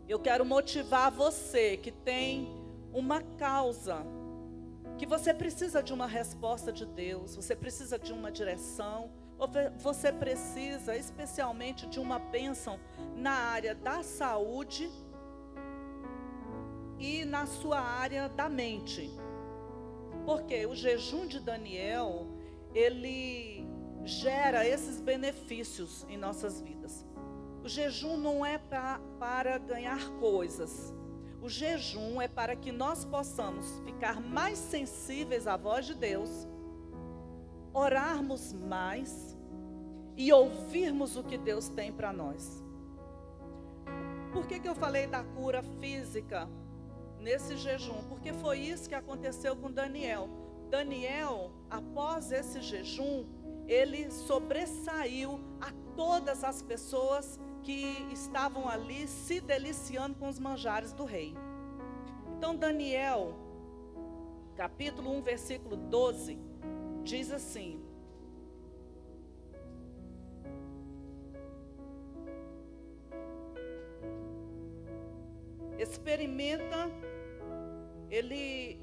Eu quero motivar você que tem uma causa, que você precisa de uma resposta de Deus, você precisa de uma direção, ou você precisa especialmente de uma bênção na área da saúde e na sua área da mente. Porque o jejum de Daniel, ele gera esses benefícios em nossas vidas. O jejum não é para ganhar coisas. O jejum é para que nós possamos ficar mais sensíveis à voz de Deus, orarmos mais e ouvirmos o que Deus tem para nós. Por que eu falei da cura física nesse jejum? Porque foi isso que aconteceu com Daniel. Daniel, após esse jejum, ele sobressaiu a todas as pessoas que estavam ali se deliciando com os manjares do rei. Então Daniel, capítulo 1, versículo 12, diz assim: experimenta, ele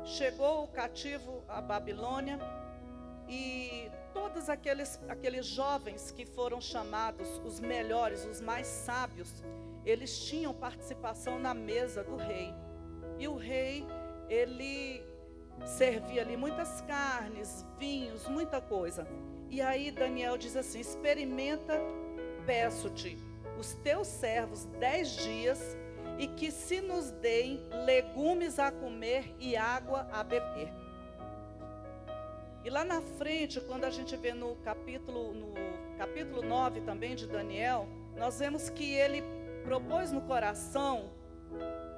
chegou cativo à Babilônia, e todos aqueles jovens que foram chamados os melhores, os mais sábios, eles tinham participação na mesa do rei. E o rei, ele servia ali muitas carnes, vinhos, muita coisa. E aí Daniel diz assim: experimenta, peço-te, os teus servos 10 dias, e que se nos deem legumes a comer e água a beber. E lá na frente, quando a gente vê no capítulo 9 também de Daniel, nós vemos que ele propôs no coração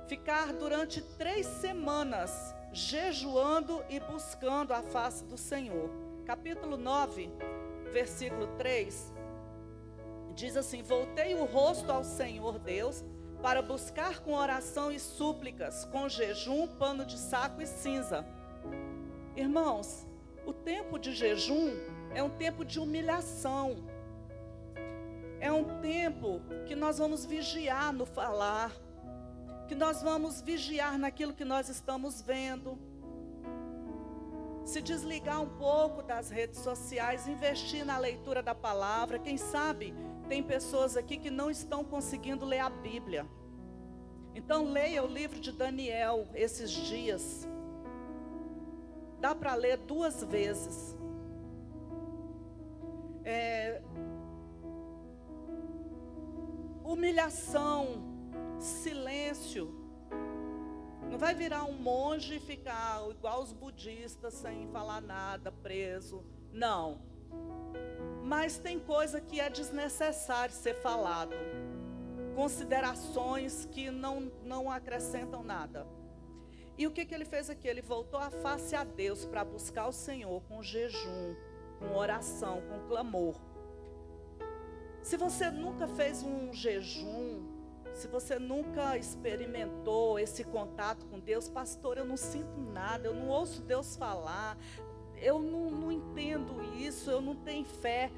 ficar durante 3 semanas jejuando e buscando a face do Senhor. Capítulo 9, versículo 3, diz assim: voltei o rosto ao Senhor Deus para buscar com oração e súplicas, com jejum, pano de saco e cinza. Irmãos, o tempo de jejum é um tempo de humilhação. É um tempo que nós vamos vigiar no falar, que nós vamos vigiar naquilo que nós estamos vendo. Se desligar um pouco das redes sociais, investir na leitura da palavra. Quem sabe tem pessoas aqui que não estão conseguindo ler a Bíblia. Então leia o livro de Daniel esses dias. Dá para ler 2 vezes. Humilhação, silêncio. Não vai virar um monge e ficar igual os budistas, sem falar nada, preso. Não. Mas tem coisa que é desnecessário ser falado. Considerações que não acrescentam nada. E o que ele fez aqui? Ele voltou a face a Deus para buscar o Senhor com jejum, com oração, com clamor. Se você nunca fez um jejum, se você nunca experimentou esse contato com Deus, pastor, eu não sinto nada, eu não ouço Deus falar, eu não entendo isso, eu não tenho fé.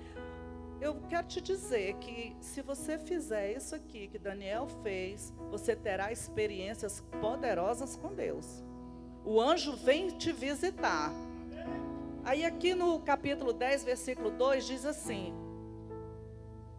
Eu quero te dizer que se você fizer isso aqui que Daniel fez, você terá experiências poderosas com Deus. O anjo vem te visitar. Aí aqui no capítulo 10, versículo 2, diz assim: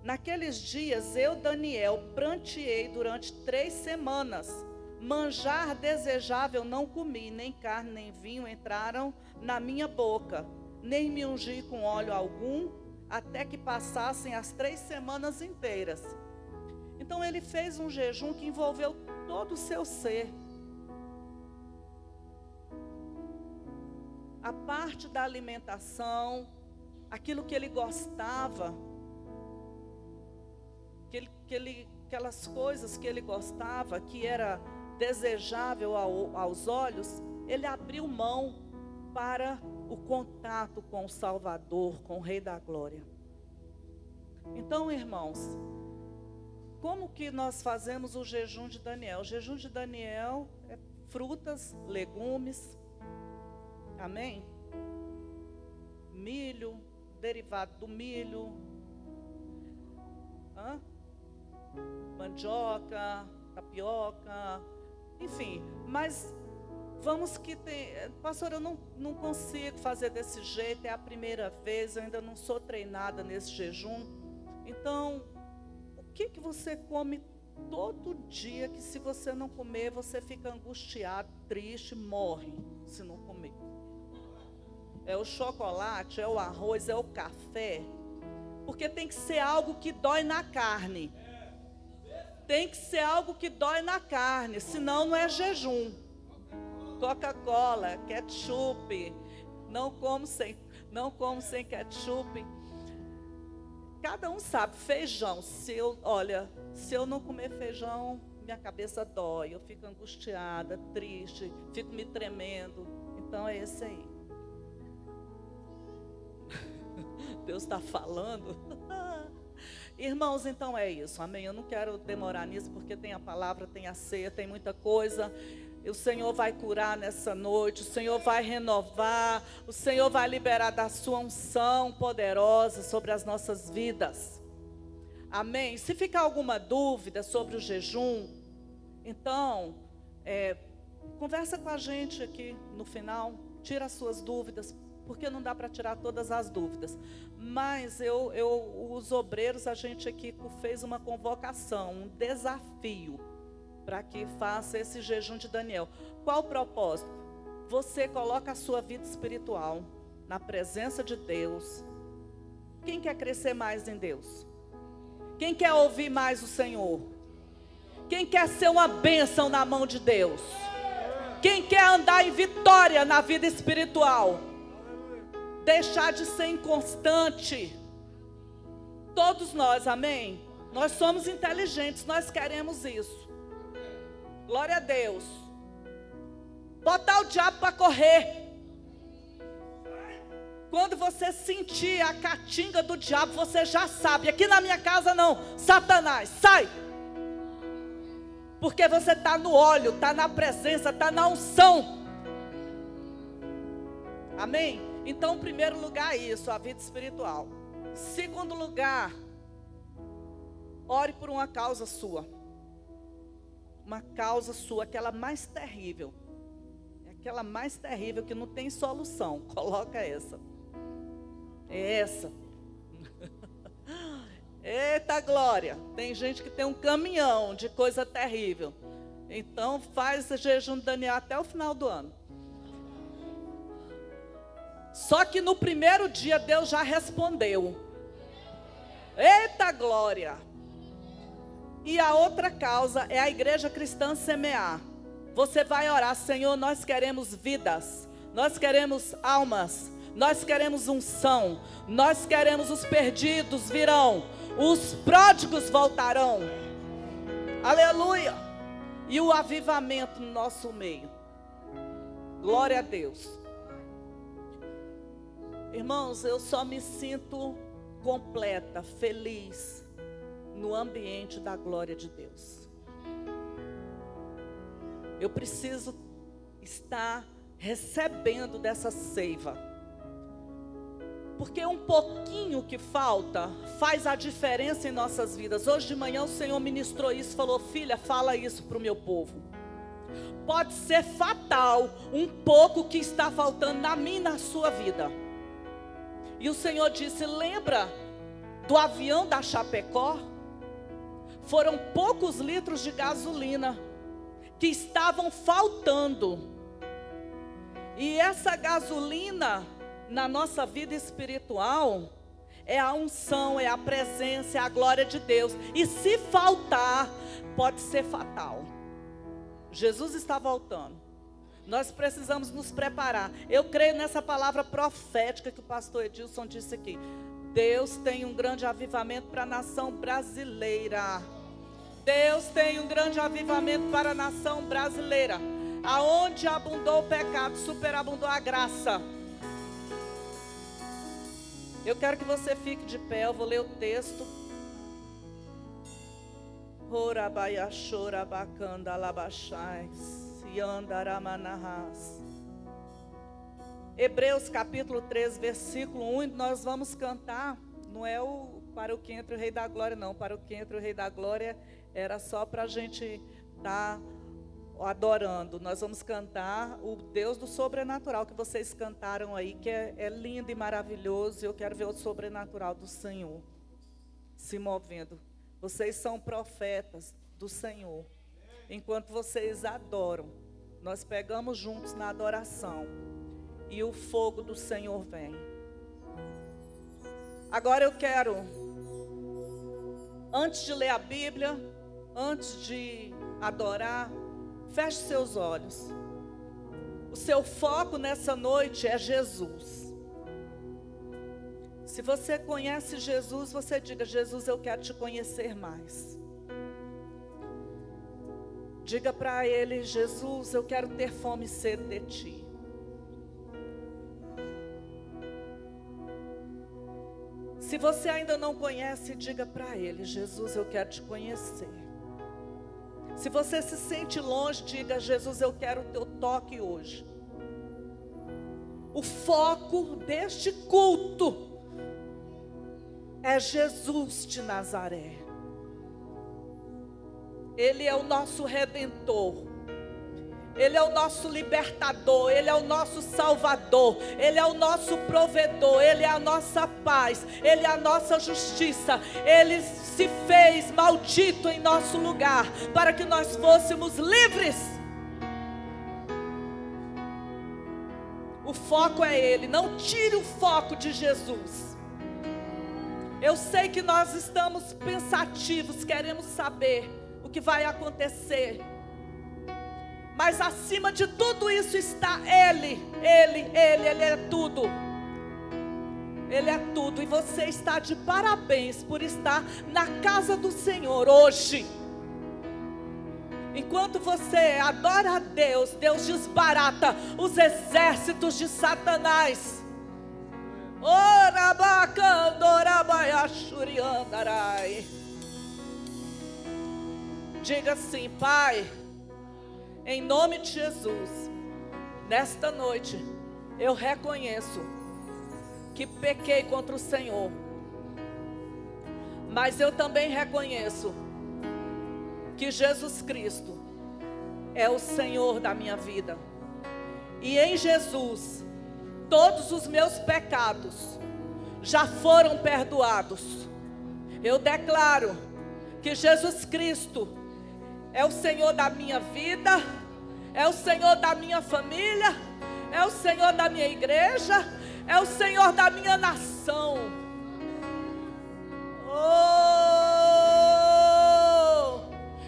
naqueles dias eu, Daniel, pranteei durante 3 semanas. Manjar desejável não comi, nem carne nem vinho entraram na minha boca, nem me ungi com óleo algum, até que passassem as 3 semanas inteiras. Então ele fez um jejum que envolveu todo o seu ser. A parte da alimentação, aquilo que ele gostava, aquelas coisas que ele gostava, que era desejável aos olhos, ele abriu mão para o contato com o Salvador, com o Rei da Glória. Então, irmãos, como que nós fazemos o jejum de Daniel? O jejum de Daniel é frutas, legumes, amém? Milho, derivado do milho, mandioca, tapioca, enfim. Mas vamos que tem... Pastor, eu não consigo fazer desse jeito, é a primeira vez, eu ainda não sou treinada nesse jejum. Então, o que você come todo dia que se você não comer, você fica angustiado, triste, morre se não comer? É o chocolate, é o arroz, é o café? Porque tem que ser algo que dói na carne. Tem que ser algo que dói na carne, senão não é jejum. Coca-Cola, ketchup, não como sem ketchup. Cada um sabe, feijão, se eu não comer feijão, minha cabeça dói, eu fico angustiada, triste, fico me tremendo. Então é esse aí. Deus está falando. Irmãos, então é isso, amém? Eu não quero demorar nisso, porque tem a palavra, tem a ceia, tem muita coisa. O Senhor vai curar nessa noite, o Senhor vai renovar, o Senhor vai liberar da sua unção poderosa sobre as nossas vidas. Amém? Se ficar alguma dúvida sobre o jejum, então, conversa com a gente aqui no final, tira as suas dúvidas, porque não dá para tirar todas as dúvidas. Mas os obreiros, a gente aqui fez uma convocação, um desafio, para que faça esse jejum de Daniel. Qual o propósito? Você coloca a sua vida espiritual na presença de Deus. Quem quer crescer mais em Deus? Quem quer ouvir mais o Senhor? Quem quer ser uma bênção na mão de Deus? Quem quer andar em vitória na vida espiritual? Deixar de ser inconstante. Todos nós, amém? Nós somos inteligentes, nós queremos isso. Glória a Deus. Botar o diabo para correr. Quando você sentir a catinga do diabo, você já sabe. Aqui na minha casa não. Satanás, sai. Porque você está no óleo, está na presença, está na unção. Amém? Então, em primeiro lugar, isso, a vida espiritual. Segundo lugar, ore por uma causa sua. Uma causa sua, aquela mais terrível. Aquela mais terrível que não tem solução. Coloca essa. É essa. Eita glória. Tem gente que tem um caminhão de coisa terrível. Então faz esse jejum de Daniel até o final do ano. Só que no primeiro dia Deus já respondeu. Eita glória. E a outra causa é a igreja cristã semear. Você vai orar: Senhor, nós queremos vidas, nós queremos almas, nós queremos unção, nós queremos os perdidos virão, os pródigos voltarão. Aleluia! E o avivamento no nosso meio. Glória a Deus. Irmãos, eu só me sinto completa, feliz no ambiente da glória de Deus. Eu preciso estar recebendo dessa seiva, porque um pouquinho que falta faz a diferença em nossas vidas. Hoje de manhã o Senhor ministrou isso, falou: filha, fala isso para o meu povo. Pode ser fatal um pouco que está faltando na minha e na sua vida. E o Senhor disse: lembra do avião da Chapecó? Foram poucos litros de gasolina que estavam faltando. E essa gasolina na nossa vida espiritual é a unção, é a presença, é a glória de Deus. E se faltar, pode ser fatal. Jesus está voltando. Nós precisamos nos preparar. Eu creio nessa palavra profética que o pastor Edilson disse aqui. Deus tem um grande avivamento para a nação brasileira. Deus tem um grande avivamento para a nação brasileira. Aonde abundou o pecado, superabundou a graça. Eu quero que você fique de pé, eu vou ler o texto. Hebreus capítulo 3, versículo 1, nós vamos cantar. Não é o para o que entra o Rei da Glória, não. Para o que entra o Rei da Glória era só para a gente cantar adorando. Nós vamos cantar o Deus do sobrenatural que vocês cantaram aí, que é lindo e maravilhoso. E eu quero ver o sobrenatural do Senhor se movendo. Vocês são profetas do Senhor. Enquanto vocês adoram, nós pegamos juntos na adoração e o fogo do Senhor vem. Agora eu quero, antes de ler a Bíblia, antes de adorar, feche seus olhos. O seu foco nessa noite é Jesus. Se você conhece Jesus, você diga: Jesus, eu quero te conhecer mais. Diga para Ele: Jesus, eu quero ter fome e sede de Ti. Se você ainda não conhece, diga para Ele: Jesus, eu quero te conhecer. Se você se sente longe, diga: Jesus, eu quero o Teu toque hoje. O foco deste culto é Jesus de Nazaré. Ele é o nosso Redentor. Ele é o nosso libertador. Ele é o nosso Salvador. Ele é o nosso provedor. Ele é a nossa paz. Ele é a nossa justiça. Ele se fez maldito em nosso lugar, para que nós fôssemos livres. O foco é Ele. Não tire o foco de Jesus. Eu sei que nós estamos pensativos, queremos saber o que vai acontecer. Mas acima de tudo isso está Ele. Ele é tudo. Ele é tudo. E você está de parabéns por estar na casa do Senhor hoje. Enquanto você adora a Deus, Deus desbarata os exércitos de Satanás. Diga assim: Pai, em nome de Jesus, nesta noite eu reconheço que pequei contra o Senhor, mas eu também reconheço que Jesus Cristo é o Senhor da minha vida, e em Jesus todos os meus pecados já foram perdoados. Eu declaro que Jesus Cristo é o Senhor da minha vida, é o Senhor da minha família, é o Senhor da minha igreja, é o Senhor da minha nação. Oh,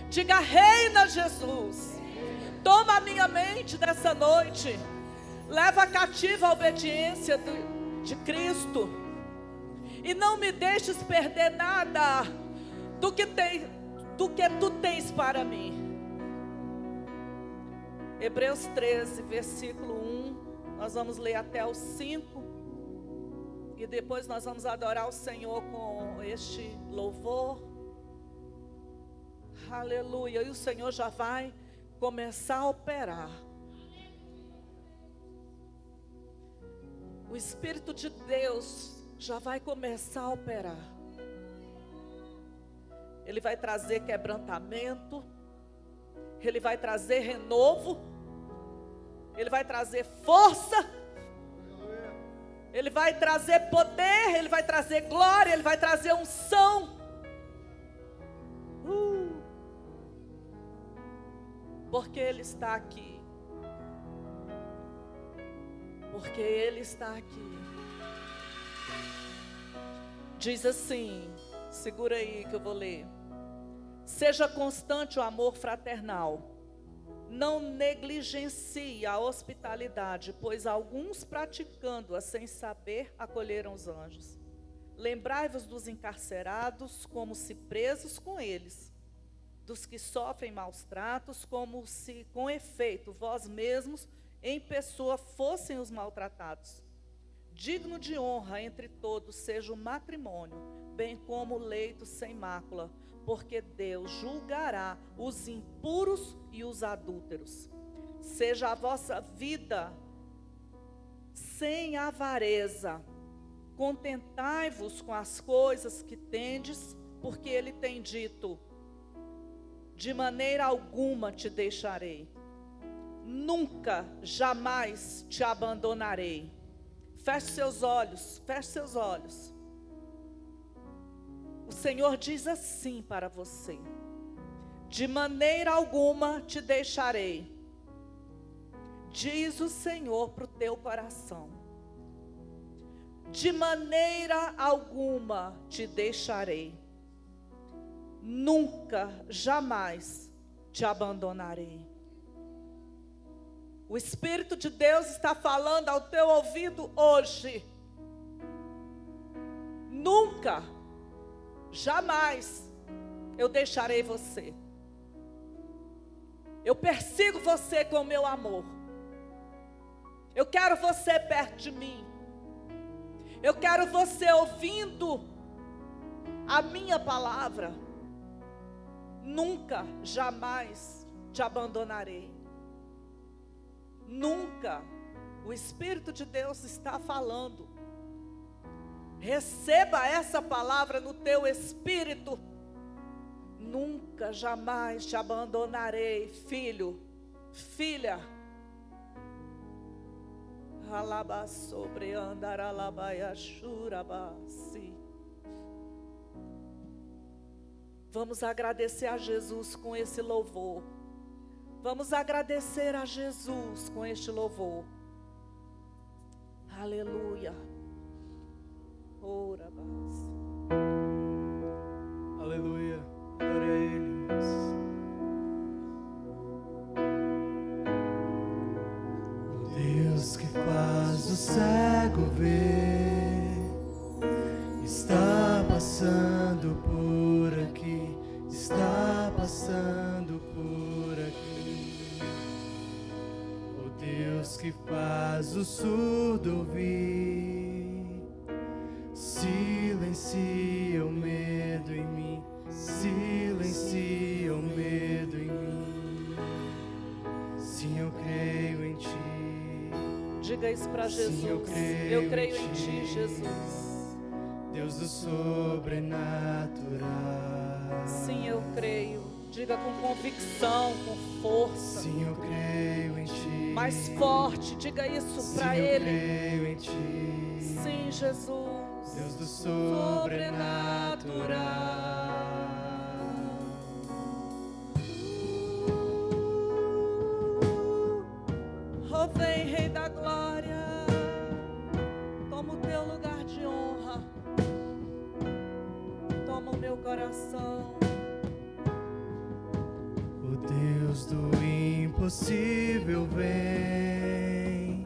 diga: reina Jesus. Toma a minha mente nessa noite. Leva cativa a obediência de Cristo. E não me deixes perder nada do que tu tens para mim. Hebreus 13, versículo 1. Nós vamos ler até o 5. E depois nós vamos adorar o Senhor com este louvor. Aleluia. E o Senhor já vai começar a operar. O Espírito de Deus já vai começar a operar. Ele vai trazer quebrantamento. Ele vai trazer renovo. Ele vai trazer força. Ele vai trazer poder. Ele vai trazer glória. Ele vai trazer unção. Porque Ele está aqui. Porque Ele está aqui. Diz assim, segura aí que eu vou ler. Seja constante o amor fraternal. Não negligencie a hospitalidade, pois alguns praticando-a sem saber acolheram os anjos. Lembrai-vos dos encarcerados como se presos com eles, dos que sofrem maus tratos, como se com efeito vós mesmos em pessoa fossem os maltratados. Digno de honra entre todos seja o matrimônio, bem como o leito sem mácula, porque Deus julgará os impuros e os adúlteros. Seja a vossa vida sem avareza. Contentai-vos com as coisas que tendes, porque Ele tem dito: de maneira alguma te deixarei. Nunca, jamais te abandonarei. Feche seus olhos, feche seus olhos. O Senhor diz assim para você: de maneira alguma te deixarei. Diz o Senhor para o teu coração: de maneira alguma te deixarei. Nunca, jamais te abandonarei. O Espírito de Deus está falando ao teu ouvido hoje. Nunca, jamais eu deixarei você. Eu persigo você com o meu amor. Eu quero você perto de mim. Eu quero você ouvindo a minha palavra. Nunca, jamais te abandonarei. Nunca. O Espírito de Deus está falando. Receba essa palavra no teu espírito. Nunca, jamais te abandonarei, filho, filha. Alabasobre andaralabaiachurabasi. Vamos agradecer a Jesus com esse louvor. Vamos agradecer a Jesus com este louvor. Aleluia. Orabasi. Aleluia. Glória a Ele, irmãos. O Deus que faz o cego ver está passando por aqui. Está passando por aqui. O Deus que faz o surdo ouvir silencia o medo em mim. Silencia o medo em mim. Sim, eu creio em Ti. Diga isso para Jesus. Sim, eu creio em Ti, Jesus. Deus do sobrenatural. Sim, eu creio. Diga com convicção, com força. Sim, eu creio em Ti. Mais forte, diga isso para Ele. Sim, eu creio em Ti. Sim, Jesus. Deus do sobrenatural. Oh, vem, Rei da Glória. Toma o teu lugar de honra. Toma o meu coração. O Deus do impossível vem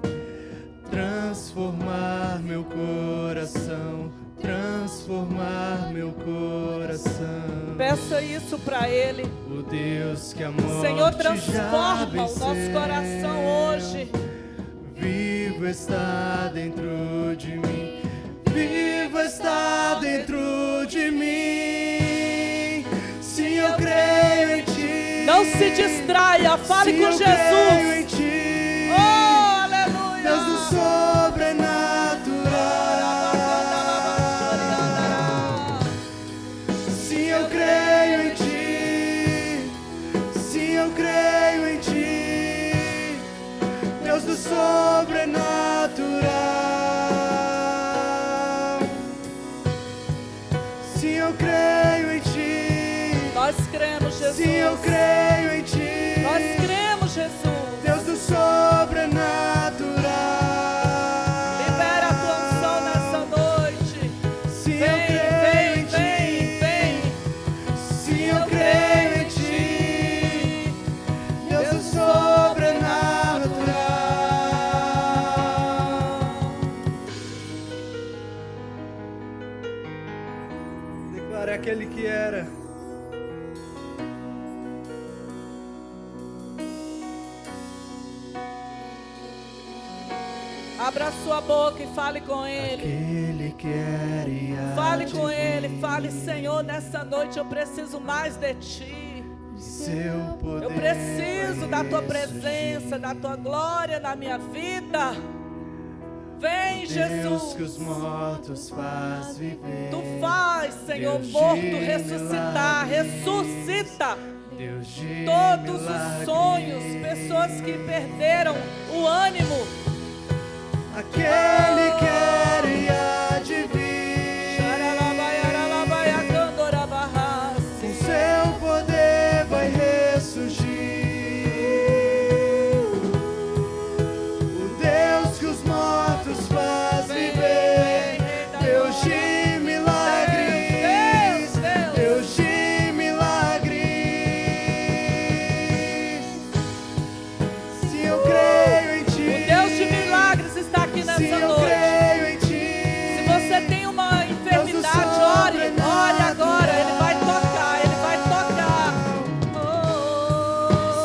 transformar meu coração, transformar meu coração. Peça isso para Ele. O Deus que a morte Senhor, já transforma venceu. o nosso coração hoje. Vivo está dentro de mim. Vivo está dentro de mim. Sim, eu creio em Ti. Não se distraia, fale Sim, com eu Jesus. creio em Ti. Oh, aleluia. Deus do sobrenatural. Sim, eu creio em Ti. Sim, eu creio em Ti. Deus do sobrenatural. Sim, eu creio em Ti. Nós cremos, Jesus. Sim, eu creio em Ti. Nós cremos, Jesus. Deus do sobrenatural. Libera a tua unção nessa noite. Sim, Vem, eu creio em vem, Ti. vem. Sim, eu creio em Ti. Deus do sobrenatural. Declare aquele que era. Abra sua boca e fale com Ele. Aquele que era e há Fale de com Ele. vir. Fale, Senhor, nessa noite eu preciso mais de Ti. Seu poder Eu preciso da Tua vai presença, da Tua glória na minha vida. Vem, Deus que Jesus. os mortos faz viver. Tu faz, Senhor, Deus morto de ressuscitar. milagres. Ressuscita. Deus de todos milagres. os sonhos, pessoas que perderam o ânimo. Aquele que era e há de vir, com seu poder vai ressurgir. O Deus que os mortos faz viver. Deus de milagres, Deus de milagres. Se eu creio em ti, O Deus de milagres está aqui se nessa eu noite. creio em ti, Se você tem uma enfermidade, ore agora. Ele vai tocar, ele vai tocar.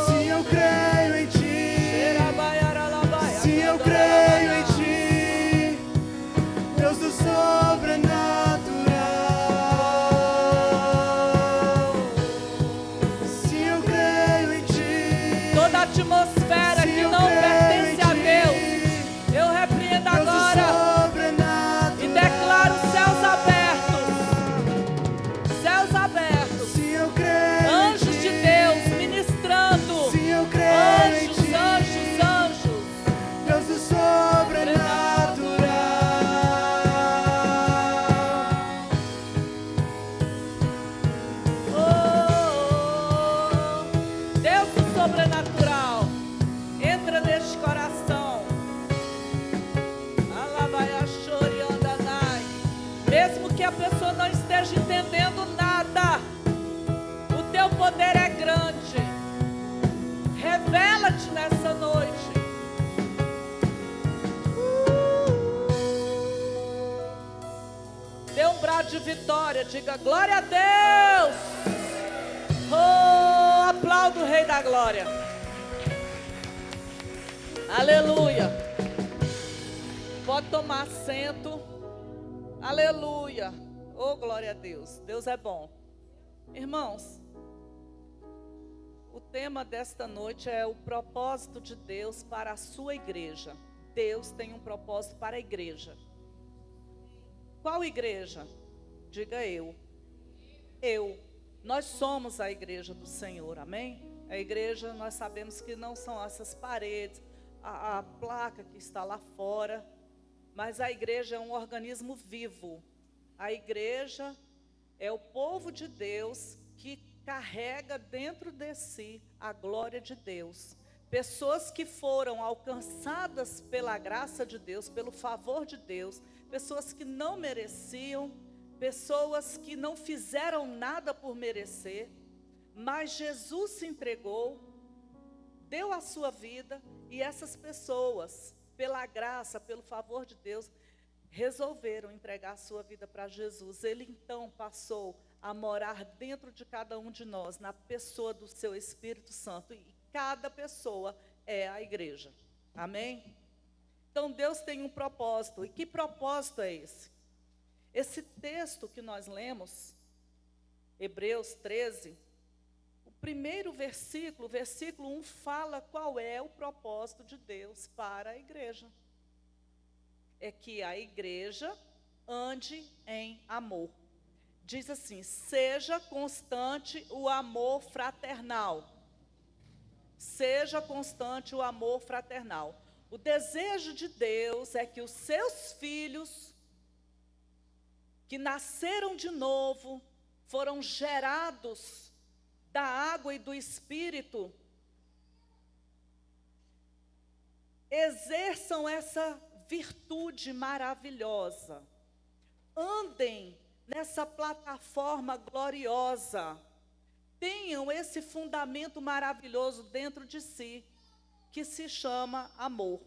se eu creio em ti, se eu creio em ti, Deus do sobrenatural. Se eu creio em ti, Toda atmosfera se que eu não creio pertence em a ti, Deus, eu repreendo Deus do agora sobrenatural. e declaro céus abertos. Céus abertos. Se eu creio em Anjos ti, de Deus ministrando. se eu creio em Anjos, ti, anjos, anjos. Deus do sobrenatural. Deus do sobrenatural, entra neste coração. Mesmo que a pessoa não esteja entendendo nada, o teu poder é grande. Revela-te nessa noite. Dê um brado de vitória, diga glória a Deus. Oh, aplauda o Rei da Glória. Aleluia. Pode tomar assento. Aleluia. Oh, glória a Deus. Deus é bom. Irmãos, o tema desta noite é o propósito de Deus para a sua igreja. Deus tem um propósito para a igreja. Qual igreja? Diga eu. Eu. Nós somos a igreja do Senhor, amém? A igreja, nós sabemos que não são essas paredes, a placa que está lá fora, mas a igreja é um organismo vivo. A igreja é o povo de Deus que carrega dentro de si a glória de Deus. Pessoas que foram alcançadas pela graça de Deus, pelo favor de Deus, pessoas que não mereciam, pessoas que não fizeram nada por merecer, mas Jesus se entregou, deu a sua vida, e essas pessoas, pela graça, pelo favor de Deus, resolveram entregar a sua vida para Jesus. Ele então passou a morar dentro de cada um de nós, na pessoa do seu Espírito Santo, e cada pessoa é a igreja, amém? Então Deus tem um propósito, e que propósito é esse? Esse texto que nós lemos, Hebreus 13, o primeiro versículo, versículo 1, fala qual é o propósito de Deus para a igreja. É que a igreja ande em amor. Diz assim: seja constante o amor fraternal. Seja constante o amor fraternal. O desejo de Deus é que os seus filhos, que nasceram de novo, foram gerados da água e do Espírito, exerçam essa virtude maravilhosa, andem nessa plataforma gloriosa, tenham esse fundamento maravilhoso dentro de si, que se chama amor,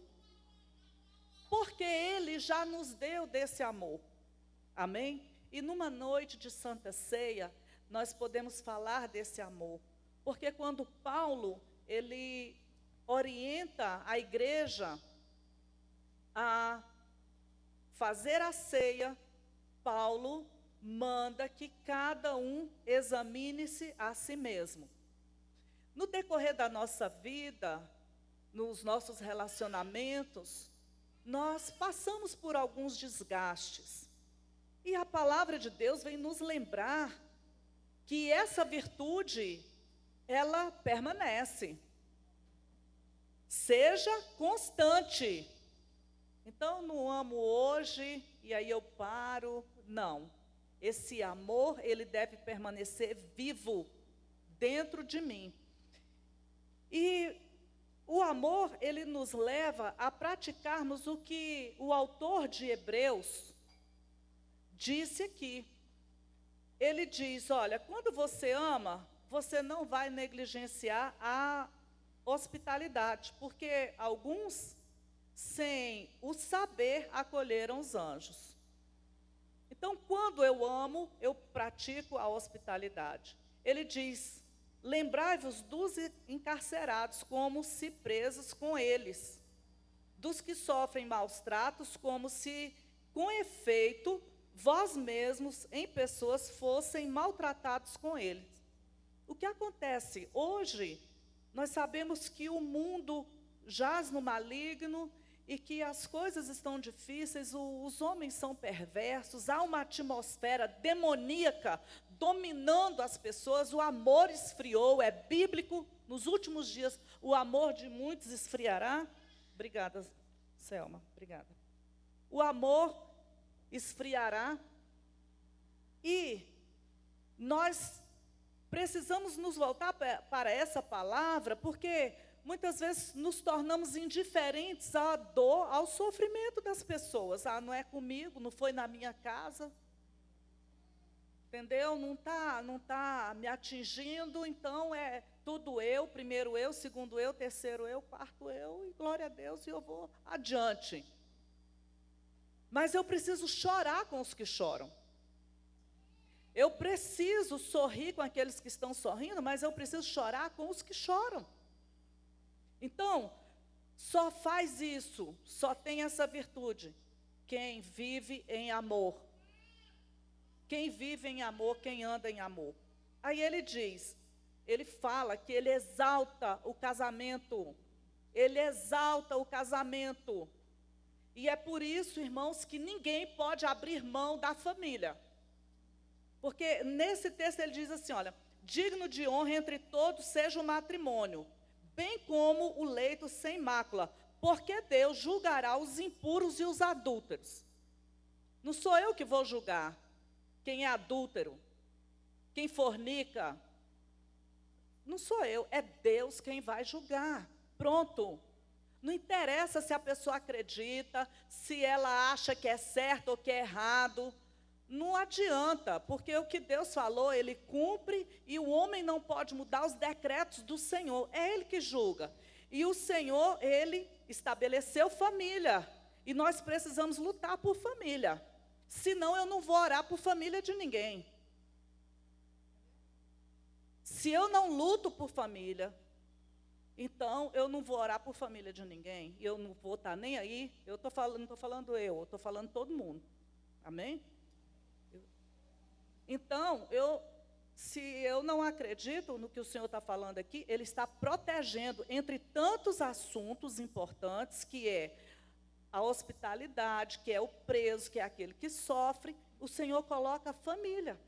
porque Ele já nos deu desse amor, amém? E numa noite de Santa Ceia, nós podemos falar desse amor, porque quando Paulo, ele orienta a igreja a fazer a ceia, Paulo manda que cada um examine-se a si mesmo. No decorrer da nossa vida, nos nossos relacionamentos, nós passamos por alguns desgastes. E a palavra de Deus vem nos lembrar que essa virtude ela permanece. Seja constante. Então, não amo hoje e aí eu paro. Não. Esse amor, ele deve permanecer vivo dentro de mim. E o amor, ele nos leva a praticarmos o que o autor de Hebreus disse aqui. Ele diz, olha, quando você ama, você não vai negligenciar a hospitalidade, porque alguns, sem o saber, acolheram os anjos. Então, quando eu amo, eu pratico a hospitalidade. Ele diz, lembrai-vos dos encarcerados, como se presos com eles, dos que sofrem maus tratos, como se, com efeito, vós mesmos, em pessoas, fossem maltratados com eles. O que acontece? Hoje, nós sabemos que o mundo jaz no maligno e que as coisas estão difíceis, os homens são perversos, há uma atmosfera demoníaca dominando as pessoas, o amor esfriou, é bíblico, nos últimos dias o amor de muitos esfriará. Obrigada, Selma, obrigada. O amor esfriará e nós precisamos nos voltar para essa palavra, porque muitas vezes nos tornamos indiferentes à dor, ao sofrimento das pessoas. Ah, não é comigo, não foi na minha casa, entendeu? Não tá me atingindo, então é tudo eu, primeiro eu, segundo eu, terceiro eu, quarto eu, e glória a Deus, e eu vou adiante. Mas eu preciso chorar com os que choram. Eu preciso sorrir com aqueles que estão sorrindo, mas eu preciso chorar com os que choram. Então, só faz isso, só tem essa virtude, quem vive em amor. Quem vive em amor, quem anda em amor. Aí ele diz, ele fala que ele exalta o casamento. Ele exalta o casamento. E é por isso, irmãos, que ninguém pode abrir mão da família. Porque nesse texto ele diz assim, olha, digno de honra entre todos seja o matrimônio, bem como o leito sem mácula, porque Deus julgará os impuros e os adúlteros. Não sou eu que vou julgar quem é adúltero, quem fornica. Não sou eu, é Deus quem vai julgar. Pronto. Não interessa se a pessoa acredita, se ela acha que é certo ou que é errado. Não adianta, porque o que Deus falou, Ele cumpre, e o homem não pode mudar os decretos do Senhor. É Ele que julga. E o Senhor, Ele estabeleceu família. E nós precisamos lutar por família. Senão eu não vou orar por família de ninguém. Se eu não luto por família, então eu não vou orar por família de ninguém. E eu não vou estar nem aí. Eu não estou falando eu estou falando todo mundo. Amém? Então, se eu não acredito no que o Senhor está falando aqui, Ele está protegendo entre tantos assuntos importantes, que é a hospitalidade, que é o preso, que é aquele que sofre, o Senhor coloca a família.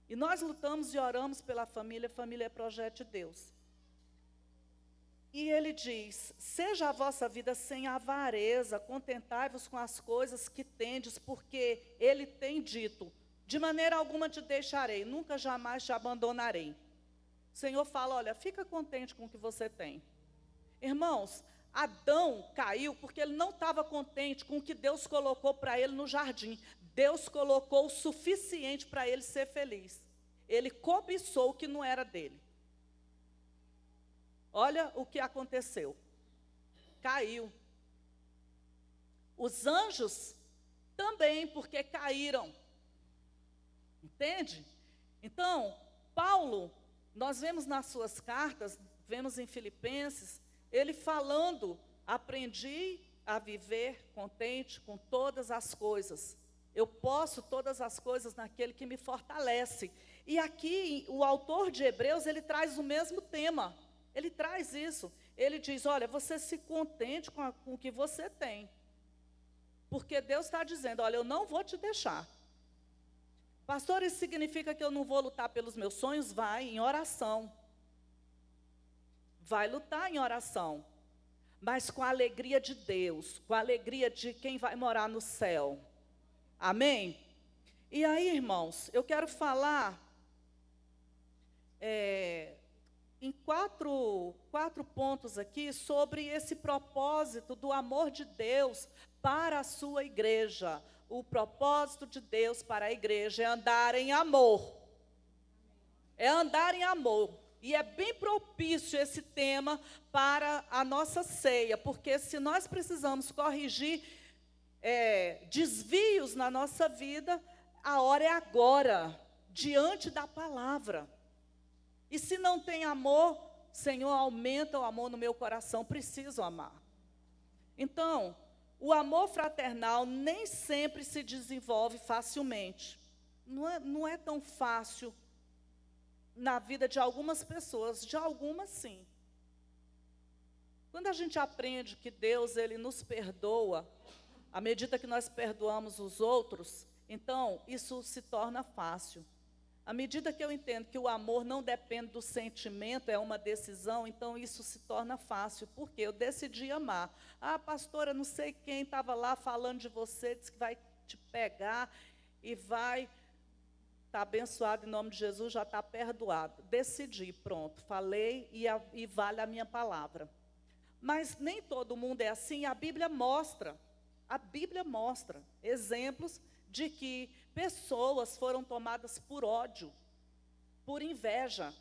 E nós lutamos e oramos pela família é projeto de Deus. E ele diz, seja a vossa vida sem avareza, contentai-vos com as coisas que tendes, porque ele tem dito, de maneira alguma te deixarei, nunca jamais te abandonarei. O Senhor fala, olha, fica contente com o que você tem. Irmãos, Adão caiu porque ele não estava contente com o que Deus colocou para ele no jardim. Deus colocou o suficiente para ele ser feliz. Ele cobiçou o que não era dele. Olha o que aconteceu. Caiu. Os anjos também, porque caíram. Entende? Então, Paulo, nós vemos nas suas cartas, vemos em Filipenses, ele falando, aprendi a viver contente com todas as coisas. Eu posso todas as coisas naquele que me fortalece. E aqui, o autor de Hebreus, ele traz o mesmo tema. Ele traz isso. Ele diz, olha, você se contente com o que você tem. Porque Deus está dizendo, olha, eu não vou te deixar. Pastor, isso significa que eu não vou lutar pelos meus sonhos? Vai, em oração. Vai lutar em oração. Mas com a alegria de Deus, com a alegria de quem vai morar no céu. Amém? E aí, irmãos, eu quero falar em quatro pontos aqui sobre esse propósito do amor de Deus para a sua igreja. O propósito de Deus para a igreja é andar em amor. É andar em amor. E é bem propício esse tema para a nossa ceia, porque se nós precisamos corrigir desvios na nossa vida, a hora é agora, diante da palavra. E se não tem amor, Senhor, aumenta o amor no meu coração, preciso amar. Então, o amor fraternal nem sempre se desenvolve facilmente. Não é tão fácil na vida de algumas pessoas, de algumas sim. Quando a gente aprende que Deus, Ele nos perdoa, à medida que nós perdoamos os outros, então isso se torna fácil. À medida que eu entendo que o amor não depende do sentimento, é uma decisão, então isso se torna fácil, porque eu decidi amar. Ah, pastora, não sei quem estava lá falando de você, disse que vai te pegar e vai estar abençoado em nome de Jesus, já está perdoado. Decidi, pronto, falei e vale a minha palavra. Mas nem todo mundo é assim, a Bíblia mostra exemplos de que pessoas foram tomadas por ódio, por inveja.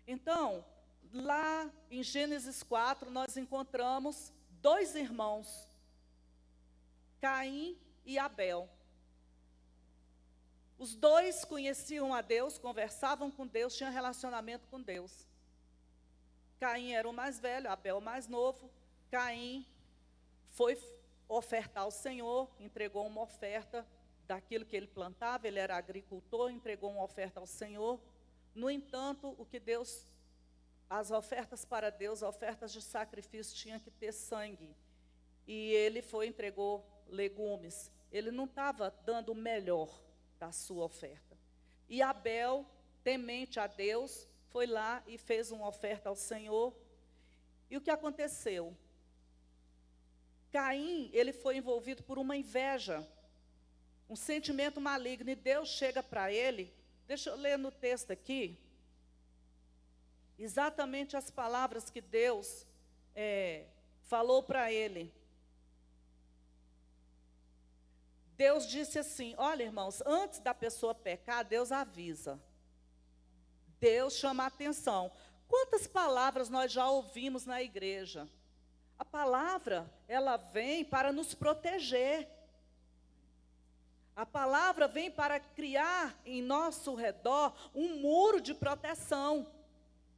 Então, lá em Gênesis 4, nós encontramos 2 irmãos, Caim e Abel. Os 2 conheciam a Deus, conversavam com Deus, tinham relacionamento com Deus. Caim era o mais velho, Abel o mais novo. Caim foi ofertar ao Senhor, entregou uma oferta daquilo que ele plantava, ele era agricultor, entregou uma oferta ao Senhor. No entanto, as ofertas para Deus, ofertas de sacrifício, tinham que ter sangue. E ele entregou legumes. Ele não estava dando o melhor da sua oferta. E Abel, temente a Deus, foi lá e fez uma oferta ao Senhor. E o que aconteceu? Caim, ele foi envolvido por uma inveja, um sentimento maligno, e Deus chega para ele, deixa eu ler no texto aqui, exatamente as palavras que Deus falou para ele. Deus disse assim, olha irmãos, antes da pessoa pecar, Deus avisa. Deus chama a atenção. Quantas palavras nós já ouvimos na igreja? A palavra, ela vem para nos proteger. A palavra vem para criar em nosso redor um muro de proteção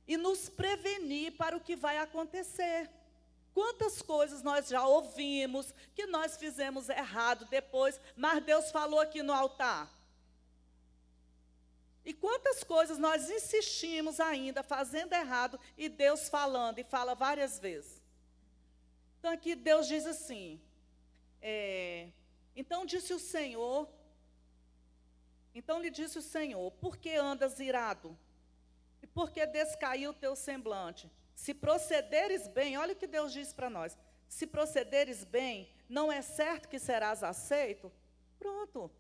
e nos prevenir para o que vai acontecer. Quantas coisas nós já ouvimos que nós fizemos errado depois, mas Deus falou aqui no altar. E quantas coisas nós insistimos ainda fazendo errado e Deus falando, e fala várias vezes. Então aqui Deus diz assim, então lhe disse o Senhor, por que andas irado? E por que descaiu o teu semblante? Se procederes bem, olha o que Deus diz para nós, se procederes bem, não é certo que serás aceito? Pronto.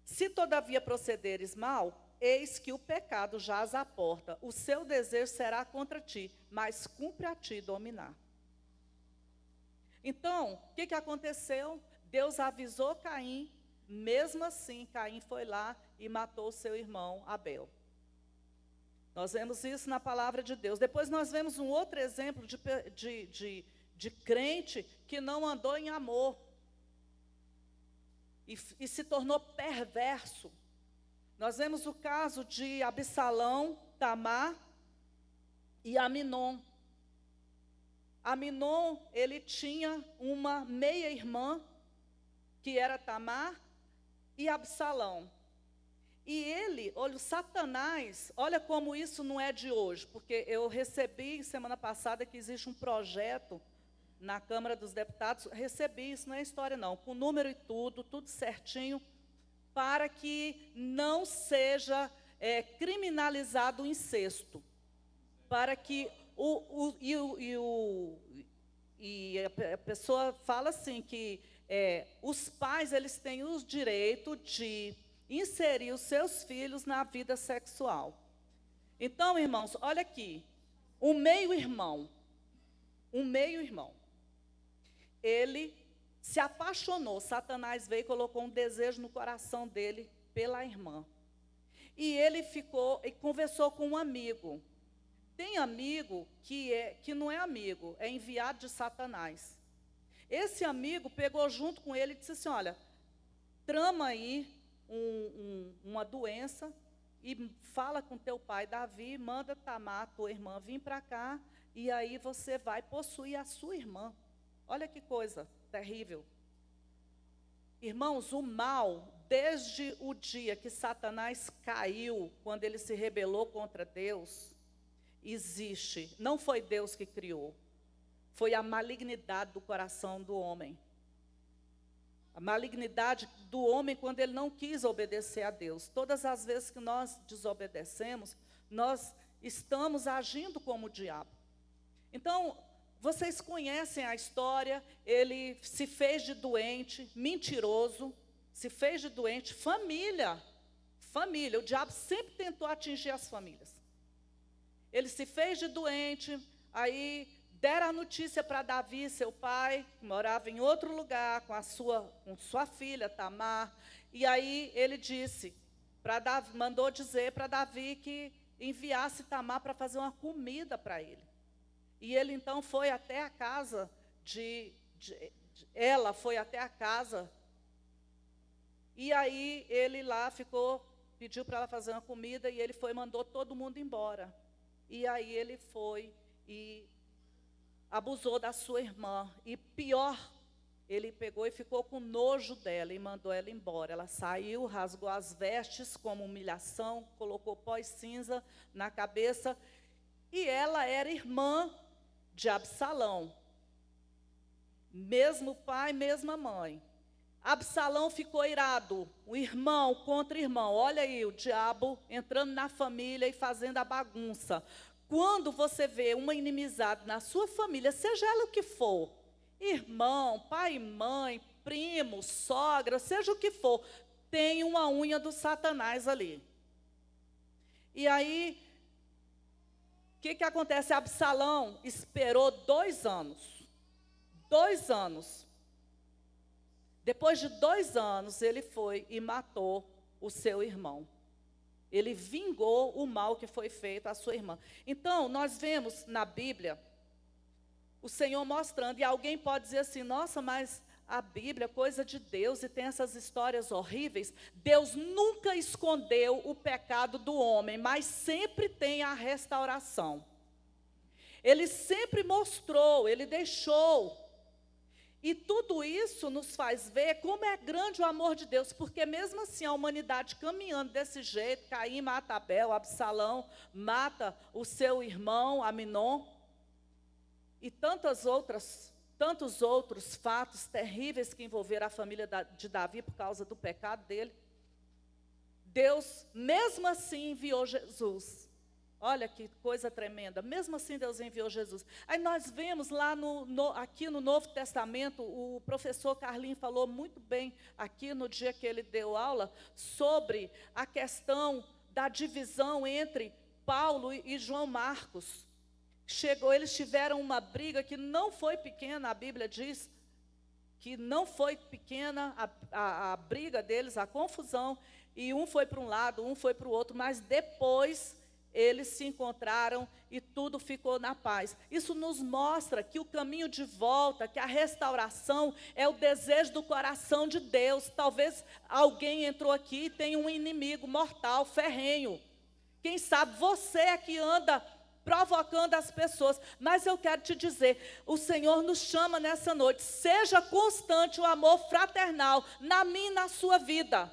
Se todavia procederes mal, eis que o pecado jaz à porta, o seu desejo será contra ti, mas cumpre a ti dominar. Então, o que aconteceu? Deus avisou Caim, mesmo assim, Caim foi lá e matou seu irmão Abel. Nós vemos isso na palavra de Deus. Depois nós vemos um outro exemplo de crente que não andou em amor e se tornou perverso. Nós vemos o caso de Absalão, Tamar e Aminon. Aminon, ele tinha uma meia-irmã, que era Tamar, e Absalão. E ele, olha, Satanás, olha como isso não é de hoje, porque eu recebi semana passada que existe um projeto na Câmara dos Deputados, recebi, isso não é história não, com número e tudo certinho, para que não seja criminalizado o incesto, para que a pessoa fala assim que os pais eles têm o direito de inserir os seus filhos na vida sexual. Então, irmãos, olha aqui, um meio-irmão, ele se apaixonou, Satanás veio e colocou um desejo no coração dele pela irmã. E ele ficou e conversou com um amigo. Tem amigo que não é amigo, é enviado de Satanás. Esse amigo pegou junto com ele e disse assim, olha, trama aí uma doença e fala com teu pai Davi, manda Tamar, tua irmã, vir para cá, e aí você vai possuir a sua irmã. Olha que coisa terrível. Irmãos, o mal, desde o dia que Satanás caiu, quando ele se rebelou contra Deus, existe. Não foi Deus que criou. Foi a malignidade do coração do homem. A malignidade do homem quando ele não quis obedecer a Deus. Todas as vezes que nós desobedecemos, nós estamos agindo como o diabo. Então, vocês conhecem a história, ele se fez de doente, mentiroso, se fez de doente, família, o diabo sempre tentou atingir as famílias. Ele se fez de doente, aí deram a notícia para Davi, seu pai, que morava em outro lugar, com sua filha, Tamar, e aí ele disse, mandou dizer para Davi que enviasse Tamar para fazer uma comida para ele. E ele então foi até a casa ela foi até a casa, e aí ele lá pediu para ela fazer uma comida, e ele foi e mandou todo mundo embora. E aí ele foi e abusou da sua irmã, e pior, ele pegou e ficou com nojo dela, e mandou ela embora. Ela saiu, rasgou as vestes como humilhação, colocou pó e cinza na cabeça, e ela era irmã de Absalão, mesmo pai, mesma mãe. Absalão ficou irado, o irmão contra irmão. Olha aí, o diabo entrando na família e fazendo a bagunça. Quando você vê uma inimizade na sua família, seja ela o que for, irmão, pai e mãe, primo, sogra, seja o que for, tem uma unha do Satanás ali. E aí, o que acontece? Absalão esperou 2 anos. 2 anos. Depois de 2 anos, ele foi e matou o seu irmão. Ele vingou o mal que foi feito à sua irmã. Então, nós vemos na Bíblia o Senhor mostrando, e alguém pode dizer assim, nossa, mas a Bíblia é coisa de Deus e tem essas histórias horríveis. Deus nunca escondeu o pecado do homem, mas sempre tem a restauração. Ele sempre mostrou, ele deixou. E tudo isso nos faz ver como é grande o amor de Deus, porque mesmo assim a humanidade caminhando desse jeito, Caim mata Abel, Absalão mata o seu irmão, Aminon, e tantos outros fatos terríveis que envolveram a família de Davi por causa do pecado dele. Deus, mesmo assim, enviou Jesus. Olha que coisa tremenda. Mesmo assim, Deus enviou Jesus. Aí nós vemos lá aqui no Novo Testamento, o professor Carlinhos falou muito bem aqui no dia que ele deu aula, sobre a questão da divisão entre Paulo e João Marcos. Eles tiveram uma briga que não foi pequena, a Bíblia diz que não foi pequena a briga deles, a confusão, e um foi para um lado, um foi para o outro, mas depois eles se encontraram e tudo ficou na paz. Isso nos mostra que o caminho de volta, que a restauração é o desejo do coração de Deus. Talvez alguém entrou aqui e tem um inimigo mortal, ferrenho. Quem sabe você é que anda provocando as pessoas. Mas eu quero te dizer, o Senhor nos chama nessa noite, seja constante o amor fraternal na minha e na sua vida.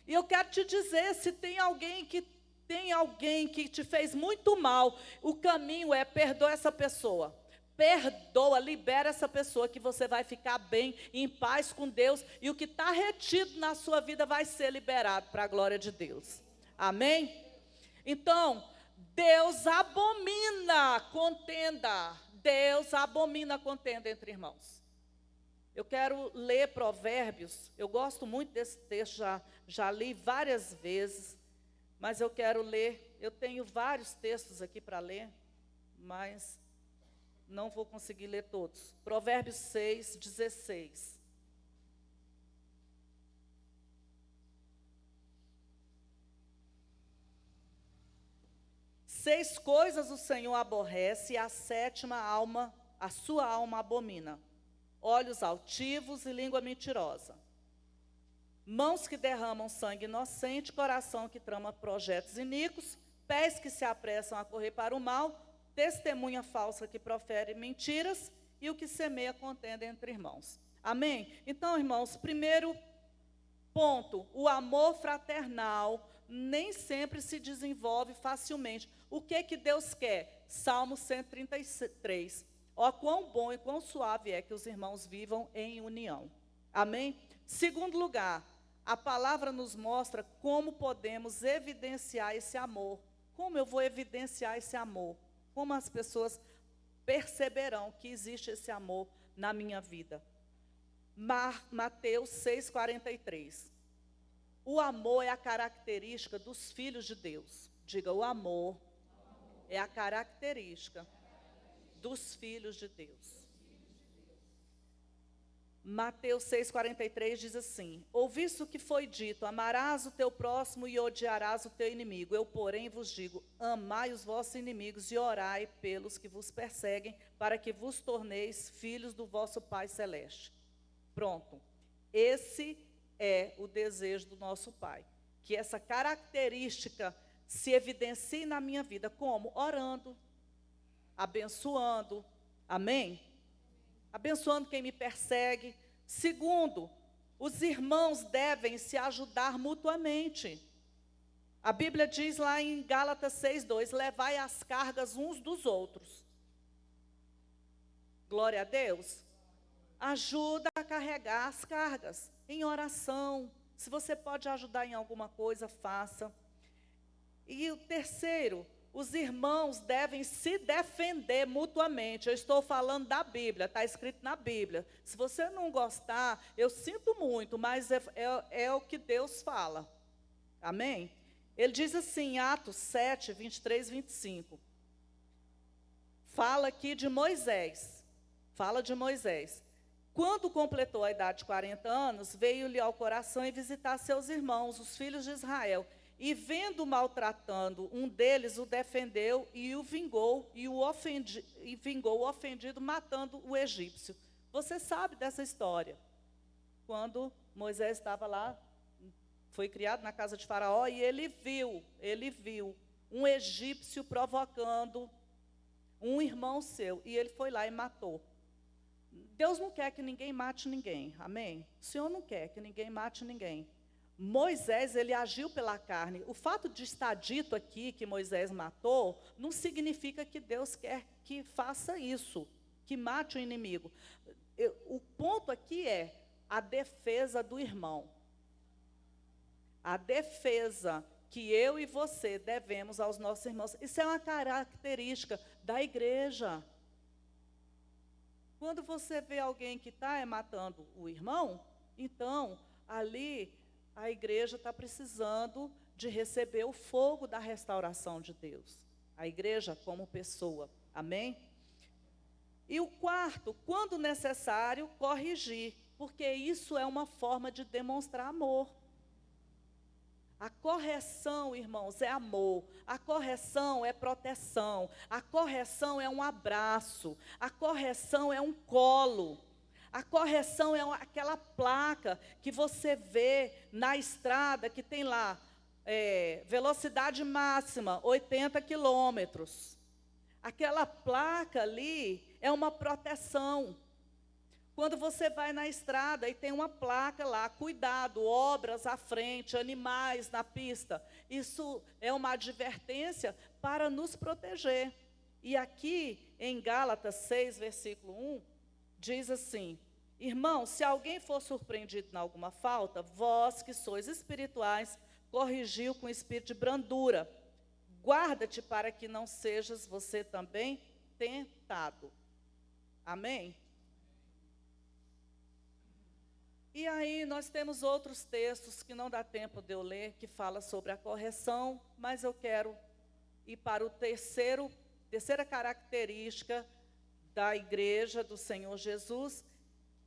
E eu quero te dizer, se tem alguém que te fez muito mal, o caminho é perdoar essa pessoa. Perdoa, libera essa pessoa que você vai ficar bem, em paz com Deus. E o que está retido na sua vida vai ser liberado para a glória de Deus. Amém? Então, Deus abomina contenda. Deus abomina contenda entre irmãos. Eu quero ler Provérbios. Eu gosto muito desse texto, já li várias vezes. Mas eu quero ler. Eu tenho vários textos aqui para ler, mas não vou conseguir ler todos. Provérbios 6, 16. Seis coisas o Senhor aborrece, e a sétima a sua alma abomina: olhos altivos e língua mentirosa, mãos que derramam sangue inocente, coração que trama projetos iníquos, pés que se apressam a correr para o mal, testemunha falsa que profere mentiras, e o que semeia contenda entre irmãos. Amém? Então, irmãos, primeiro ponto, o amor fraternal nem sempre se desenvolve facilmente. O que Deus quer? Salmo 133. Ó, quão bom e quão suave é que os irmãos vivam em união. Amém? Segundo lugar, a palavra nos mostra como podemos evidenciar esse amor. Como eu vou evidenciar esse amor? Como as pessoas perceberão que existe esse amor na minha vida? Mateus 6,43. O amor é a característica dos filhos de Deus. Diga, o amor é a característica dos filhos de Deus. Mateus 6,43 diz assim: ouviste o que foi dito, amarás o teu próximo e odiarás o teu inimigo. Eu, porém, vos digo, amai os vossos inimigos e orai pelos que vos perseguem, para que vos torneis filhos do vosso Pai Celeste. Pronto. Esse é o desejo do nosso Pai. Que essa característica se evidencie na minha vida. Como? Orando, abençoando. Amém? Abençoando quem me persegue. Segundo, os irmãos devem se ajudar mutuamente. A Bíblia diz lá em Gálatas 6,2, levai as cargas uns dos outros. Glória a Deus. Ajuda a carregar as cargas em oração. Se você pode ajudar em alguma coisa, faça. E o terceiro, os irmãos devem se defender mutuamente. Eu estou falando da Bíblia, está escrito na Bíblia. Se você não gostar, eu sinto muito, mas é o que Deus fala. Amém? Ele diz assim, Atos 7, 23, 25. Fala aqui de Moisés. Fala de Moisés. Quando completou a idade de 40 anos, veio-lhe ao coração em visitar seus irmãos, os filhos de Israel. E vendo maltratando, um deles o defendeu e o vingou, vingou o ofendido, matando o egípcio. Você sabe dessa história. Quando Moisés estava lá, foi criado na casa de Faraó, e ele viu um egípcio provocando um irmão seu, e ele foi lá e matou. Deus não quer que ninguém mate ninguém, amém? O Senhor não quer que ninguém mate ninguém. Moisés, ele agiu pela carne. O fato de estar dito aqui que Moisés matou, não significa que Deus quer que faça isso, que mate o inimigo. O ponto aqui é a defesa do irmão. A defesa que eu e você devemos aos nossos irmãos. Isso é uma característica da igreja. Quando você vê alguém que está matando o irmão, então, ali, a igreja está precisando de receber o fogo da restauração de Deus. A igreja como pessoa. Amém? E o quarto, quando necessário, corrigir. Porque isso é uma forma de demonstrar amor. A correção, irmãos, é amor. A correção é proteção. A correção é um abraço. A correção é um colo. A correção é aquela placa que você vê na estrada, que tem lá, velocidade máxima, 80 quilômetros. Aquela placa ali é uma proteção. Quando você vai na estrada e tem uma placa lá, cuidado, obras à frente, animais na pista, isso é uma advertência para nos proteger. E aqui, em Gálatas 6, versículo 1, diz assim: irmãos, se alguém for surpreendido em alguma falta, vós que sois espirituais, corrigiu com espírito de brandura. Guarda-te para que não sejas você também tentado. Amém? E aí nós temos outros textos que não dá tempo de eu ler, que fala sobre a correção, mas eu quero ir para o terceira característica da igreja do Senhor Jesus,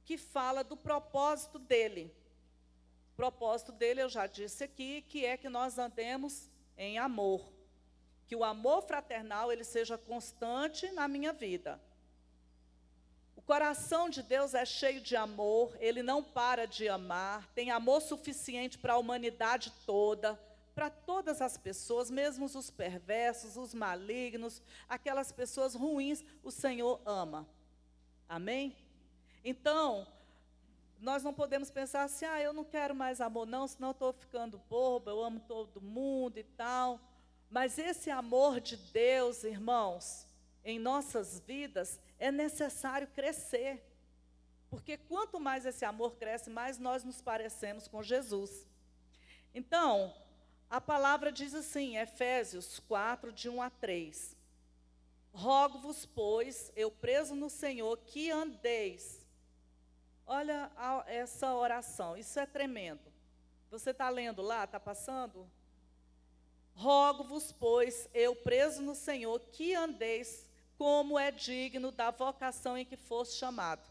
que fala do propósito dele. O propósito dele, eu já disse aqui, que é que nós andemos em amor. Que o amor fraternal, ele seja constante na minha vida. O coração de Deus é cheio de amor, ele não para de amar, tem amor suficiente para a humanidade toda, para todas as pessoas, mesmo os perversos, os malignos, aquelas pessoas ruins, o Senhor ama. Amém? Então, nós não podemos pensar assim, eu não quero mais amor não, senão eu estou ficando boba, eu amo todo mundo e tal. Mas esse amor de Deus, irmãos, em nossas vidas, é necessário crescer. Porque quanto mais esse amor cresce, mais nós nos parecemos com Jesus. Então, a palavra diz assim, Efésios 4, de 1 a 3. Rogo-vos, pois, eu preso no Senhor, que andeis. Olha essa oração, isso é tremendo. Você está lendo lá, está passando? Rogo-vos, pois, eu preso no Senhor, que andeis como é digno da vocação em que foste chamado.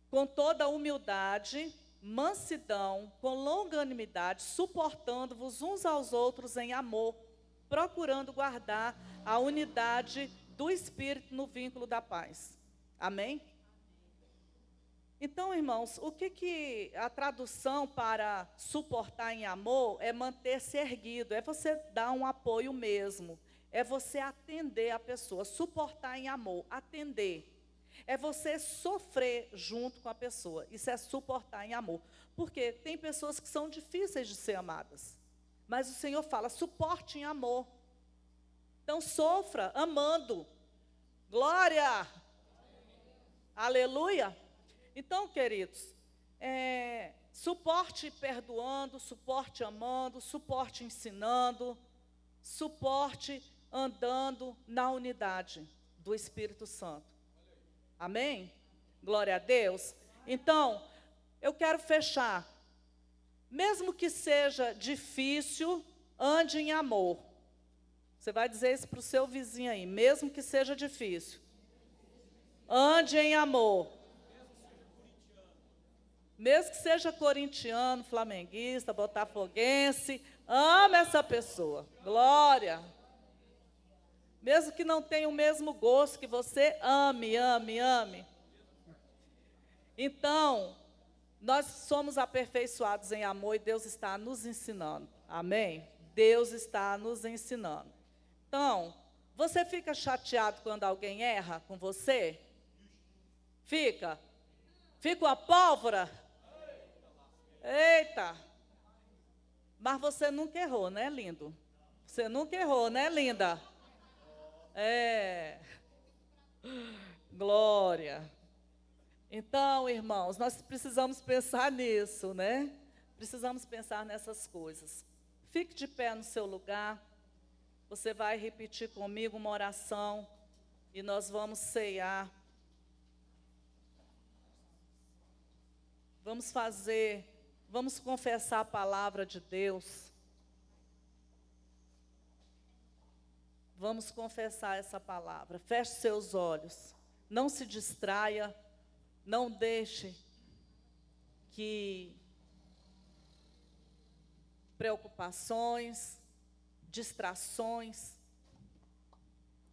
Com toda humildade, mansidão, com longanimidade, suportando-vos uns aos outros em amor, procurando guardar a unidade do Espírito no vínculo da paz. Amém? Então, irmãos, o que a tradução para suportar em amor é manter-se erguido, é você dar um apoio mesmo, é você atender a pessoa, suportar em amor, atender. É você sofrer junto com a pessoa, isso é suportar em amor. Porque tem pessoas que são difíceis de ser amadas, mas o Senhor fala, suporte em amor. Então, sofra amando. Glória! Aleluia! Então, queridos, suporte perdoando, suporte amando, suporte ensinando, suporte andando na unidade do Espírito Santo. Amém? Glória a Deus. Então, eu quero fechar. Mesmo que seja difícil, ande em amor. Você vai dizer isso para o seu vizinho aí. Mesmo que seja difícil, ande em amor. Mesmo que seja corintiano, flamenguista, botafoguense, ame essa pessoa. Glória. Mesmo que não tenha o mesmo gosto que você, ame, ame, ame. Então, nós somos aperfeiçoados em amor e Deus está nos ensinando. Amém? Deus está nos ensinando. Então, você fica chateado quando alguém erra com você? Fica? Fica uma pólvora? Eita! Mas você nunca errou, né, lindo? Você nunca errou, né, linda? Glória. Então, irmãos, nós precisamos pensar nisso, né? Precisamos pensar nessas coisas. Fique de pé no seu lugar. Você vai repetir comigo uma oração e nós vamos ceiar. Vamos confessar a palavra de Deus. Vamos confessar essa palavra. Feche seus olhos. Não se distraia. Não deixe que preocupações, distrações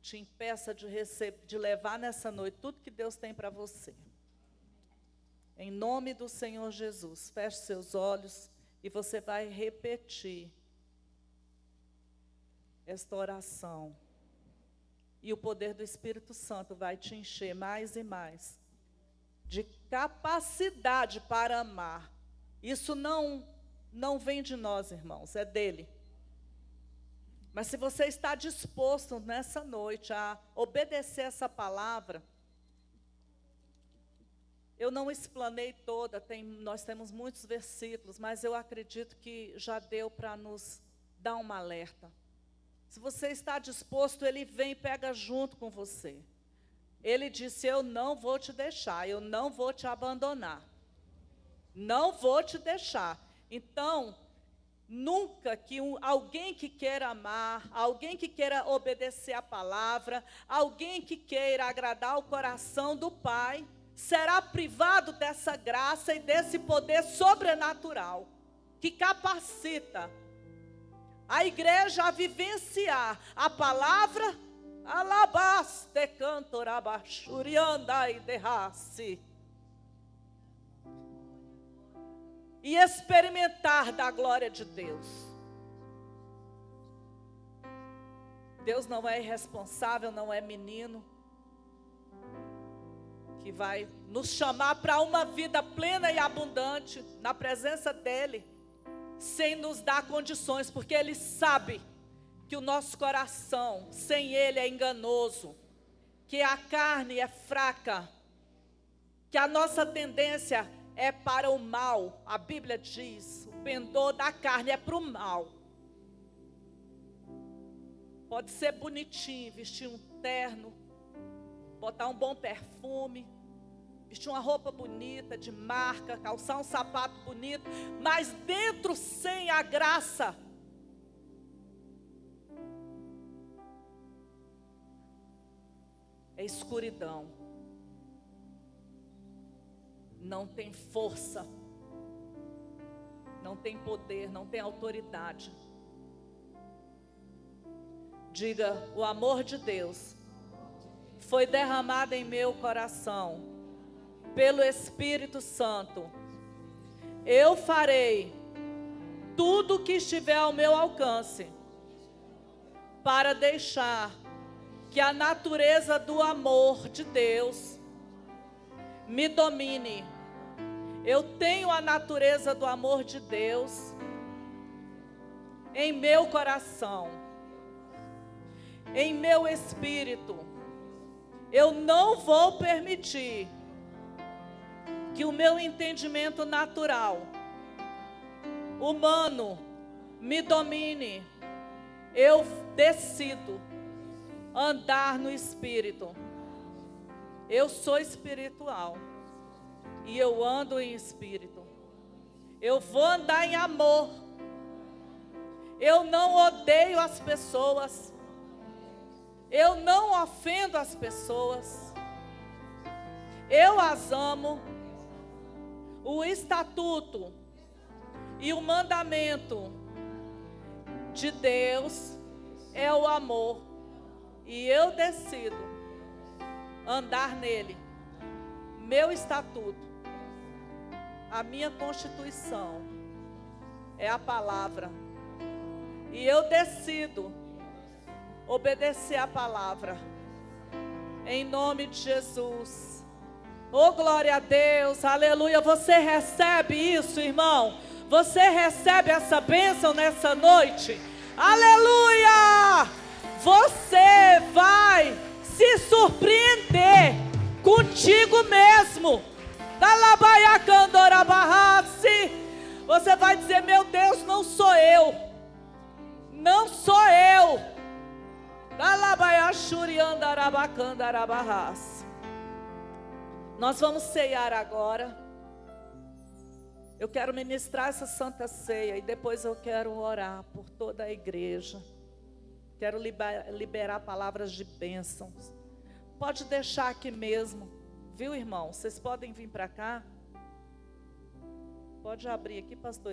te impeça de levar nessa noite tudo que Deus tem para você. Em nome do Senhor Jesus, feche seus olhos e você vai repetir esta oração. E o poder do Espírito Santo vai te encher mais e mais de capacidade para amar. Isso não vem de nós, irmãos, é dele. Mas se você está disposto nessa noite a obedecer essa palavra, eu não explanei toda, nós temos muitos versículos, mas eu acredito que já deu para nos dar um alerta. Se você está disposto, Ele vem e pega junto com você. Ele disse: eu não vou te deixar, eu não vou te abandonar. Não vou te deixar. Então, nunca que alguém que queira amar, alguém que queira obedecer a palavra, alguém que queira agradar o coração do Pai, será privado dessa graça e desse poder sobrenatural, que capacita a igreja a vivenciar a palavra, alabaste cantorabachuriandai derrace, e experimentar da glória de Deus. Deus não é irresponsável, não é menino, que vai nos chamar para uma vida plena e abundante na presença dEle, sem nos dar condições, porque Ele sabe que o nosso coração sem Ele é enganoso, que a carne é fraca, que a nossa tendência é para o mal. A Bíblia diz, o pendor da carne é para o mal. Pode ser bonitinho, vestir um terno, botar um bom perfume, vestir uma roupa bonita, de marca, calçar um sapato bonito, mas dentro sem a graça, é escuridão. Não tem força, não tem poder, não tem autoridade. Diga: o amor de Deus foi derramado em meu coração pelo Espírito Santo. Eu farei tudo o que estiver ao meu alcance para deixar que a natureza do amor de Deus me domine. Eu tenho a natureza do amor de Deus em meu coração, em meu espírito. Eu não vou permitir que o meu entendimento natural, humano, me domine. Eu decido andar no Espírito. Eu sou espiritual e eu ando em espírito. Eu vou andar em amor. Eu não odeio as pessoas. Eu não ofendo as pessoas. Eu as amo. O estatuto e o mandamento de Deus é o amor. E eu decido andar nele. Meu estatuto, a minha constituição é a palavra. E eu decido obedecer a palavra. Em nome de Jesus. Oh, glória a Deus, aleluia. Você recebe isso, irmão? Você recebe essa bênção nessa noite? Aleluia! Você vai se surpreender contigo mesmo. Você vai dizer: meu Deus, não sou eu. Não sou eu. Nós vamos ceiar agora. Eu quero ministrar essa santa ceia e depois eu quero orar por toda a igreja. Quero liberar palavras de bênçãos. Pode deixar aqui mesmo, viu, irmão? Vocês podem vir para cá. Pode abrir aqui, pastor.